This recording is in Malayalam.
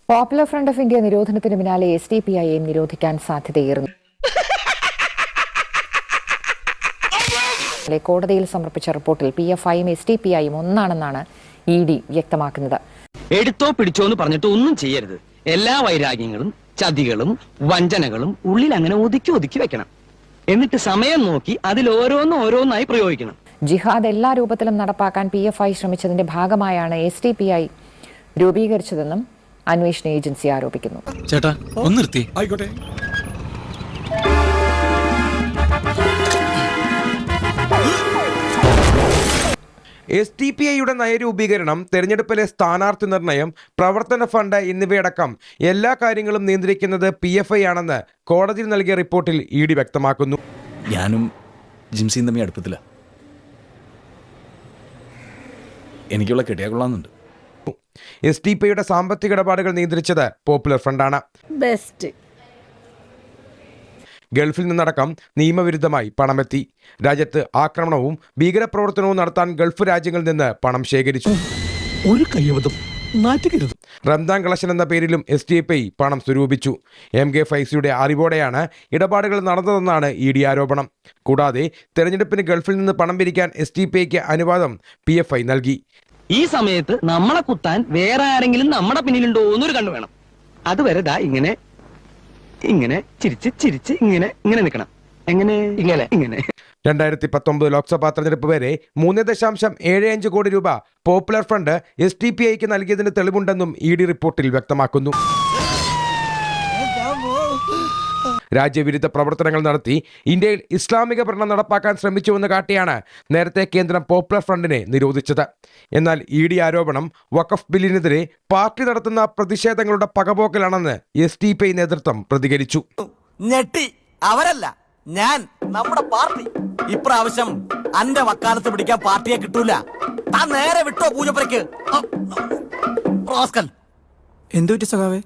പോപ്പുലർ ഫ്രണ്ട് ഓഫ് ഇന്ത്യ നിരോധനത്തിന് പിന്നാലെ SDPIയെയും നിരോധിക്കാൻ സാധ്യതയേറുന്നു. കോടതിയിൽ സമർപ്പിച്ച റിപ്പോർട്ടിൽ PFIയും SDPIയും ഒന്നാണെന്നാണ് ED വ്യക്തമാക്കുന്നത്. എടുത്തോ പിടിച്ചോ എന്ന് പറഞ്ഞിട്ട് ഒന്നും ചെയ്യരുത്. എല്ലാ വൈരാഗ്യങ്ങളും ചതികളും വഞ്ചനകളും ഉള്ളിൽ അങ്ങനെ ഒതുക്കി വെക്കണം. എന്നിട്ട് സമയം നോക്കി അതിൽ ഓരോന്നായി പ്രയോഗിക്കണം. ജിഹാദ് എല്ലാ രൂപത്തിലും നടപ്പാക്കാൻ PFI ശ്രമിച്ചതിന്റെ ഭാഗമായാണ് SDPI രൂപീകരിച്ചതെന്നും അന്വേഷണ ഏജൻസി ആരോപിക്കുന്നു. ചേട്ടാ ഒന്ന് നിർത്തി. ആയിക്കോട്ടെ. SDPIയുടെ നയരൂപീകരണം, തെരഞ്ഞെടുപ്പിലെ സ്ഥാനാർത്ഥി നിർണയം, പ്രവർത്തന ഫണ്ട് എന്നിവയടക്കം എല്ലാ കാര്യങ്ങളും നിയന്ത്രിക്കുന്നത് PFI ആണെന്ന് കോടതിയിൽ നൽകിയ റിപ്പോർട്ടിൽ ED വ്യക്തമാക്കുന്നു. ഞാനും ജിംസിയും തമ്മിൽ അടുപ്പത്തില്ല. എനിക്കുള്ള കെട്ടിയാ കൊള്ളാന്നുണ്ട്. SDPIയുടെ സാമ്പത്തിക ഇടപാടുകൾ നിയന്ത്രിച്ചത് പോപ്പുലർ ഫ്രണ്ടാണ്. ഗൾഫിൽ നിന്നടക്കം നിയമവിരുദ്ധമായി പണമെത്തി. രാജ്യത്ത് ആക്രമണവും ഭീകരപ്രവർത്തനവും നടത്താൻ ഗൾഫ് രാജ്യങ്ങളിൽ നിന്ന് പണം ശേഖരിച്ചു. റംദാൻ കളക്ഷൻ എന്ന പേരിലും SDPI പണം സ്വരൂപിച്ചു. MK ഫൈസിയുടെ അറിവോടെയാണ് ഇടപാടുകൾ നടന്നതെന്നാണ് ED ആരോപണം. കൂടാതെ തെരഞ്ഞെടുപ്പിന് ഗൾഫിൽ നിന്ന് പണം പിരിക്കാൻ SDPIക്ക് അനുവാദം PFI നൽകി. ഈ സമയത്ത് നമ്മളെ കുത്താൻ വേറെ ആരെങ്കിലും നമ്മുടെ പിന്നിലുണ്ടോ എന്നൊരു കണ്ണു വേണം. അതുവരെ ദാ ഇങ്ങനെ ചിരിച്ച് ഇങ്ങനെ നിൽക്കണം. ഇങ്ങനെ 2019 ലോക്സഭാ തെരഞ്ഞെടുപ്പ് വരെ 3.75 കോടി രൂപ പോപ്പുലർ ഫ്രണ്ട് SDPIക്ക് നൽകിയതിന് തെളിവുണ്ടെന്നും ED റിപ്പോർട്ടിൽ വ്യക്തമാക്കുന്നു. രാജ്യവിരുദ്ധ പ്രവർത്തനങ്ങൾ നടത്തി ഇന്ത്യയിൽ ഇസ്ലാമിക ഭരണം നടപ്പാക്കാൻ ശ്രമിച്ചുവെന്ന് കാട്ടിയാണ് നേരത്തെ കേന്ദ്രം പോപ്പുലർ ഫ്രണ്ടിനെ നിരോധിച്ചത്. എന്നാൽ ED ആരോപണം വഖഫ് ബില്ലിനെതിരെ പാർട്ടി നടത്തുന്ന പ്രതിഷേധങ്ങളുടെ പകപോക്കലാണെന്ന് SDPI നേതൃത്വം പ്രതികരിച്ചു. ഞെട്ടി അവരല്ല, ഞാൻ, നമ്മുടെ പാർട്ടി. ഇപ്രാവശ്യം അന്റെ വക്കാലത്ത് പിടിക്കാൻ പാർട്ടിയെ കിട്ടൂല. താൻ നേരെ വിട്ടോ പൂജപ്പുരയ്ക്ക്. എന്തു പറ്റി സഖാവേ?